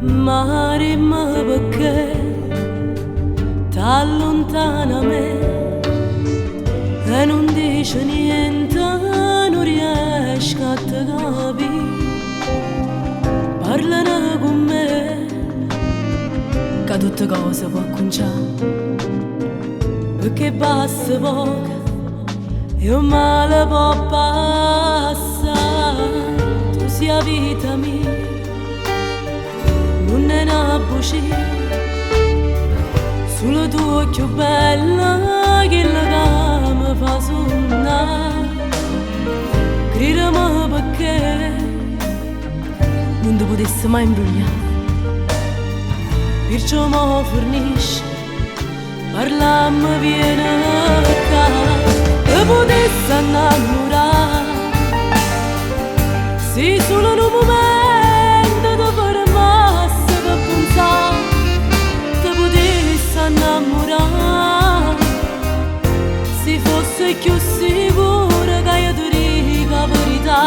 Mare, ma perché t'allontana me e non dice niente, non riesco a te capire. Parlano con me che tutte cose può conciare, perché basta poco e un male può passare. Tu sia vita mia, non è una bugia, solo tu occhio bella che la mi fa suonare. Gridami perché non ti potessi mai imbrogliare, perciò mi fornisci, parlammi viene qua. Ti potessi innamorare, sì, solo in un momento ti fermassi per pensare. Ti potessi innamorare, se fosse più sicura che io ti dico la verità,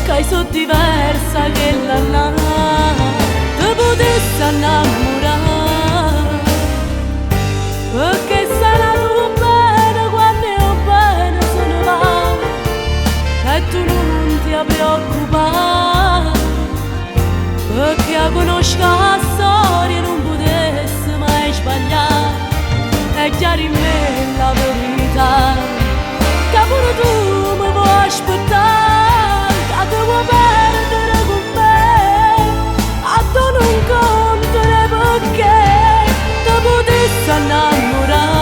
che sono diversa che la. Ti potessi innamorare, perché sarà tu bene quando io bene se ne va, e tu non ti preoccupare, perché io conosco la storia e non potessi mai sbagliare. È chiaro in me la verità, che pure tu mi vuoi aspettare, che ti vuoi perdere con me, a tu non conto né perché ti potessi innamorare.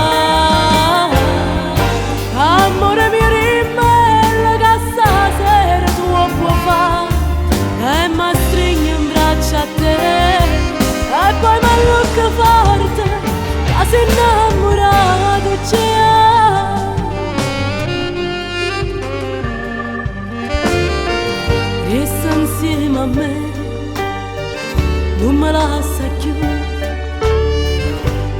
Amore mio rimmella che stasera tu puoi fare, e mi stringi in braccio a te, e poi mi lucca forte, che sei innamorato c'è. Resta insieme a me, non me lascia più,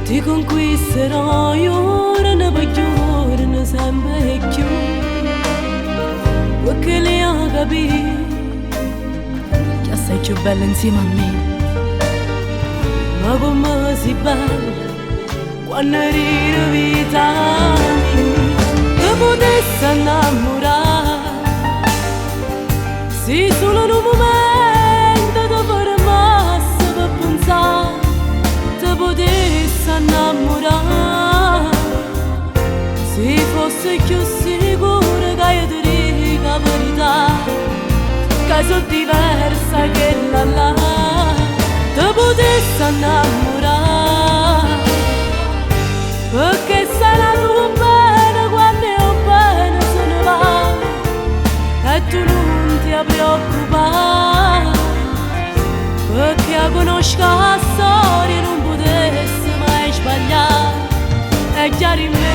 ti conquisterò giorno per giorno sempre più, perché lei ha capito che sei più bella insieme a me. Ma come sei bella quando ridi vita mia. Ti potessi innamorare, sì, solo in un momento ti fermassi per pensare. Ti potessi innamorare, se fosse più sicura che io ti dico la verità, che sono diversa che la. Ti potessi innamorare, perché sarà tu bene quando io bene se ne va, e tu non ti preoccupare, perché io conosco la storia e non potessi mai sbagliare. È chiaro in me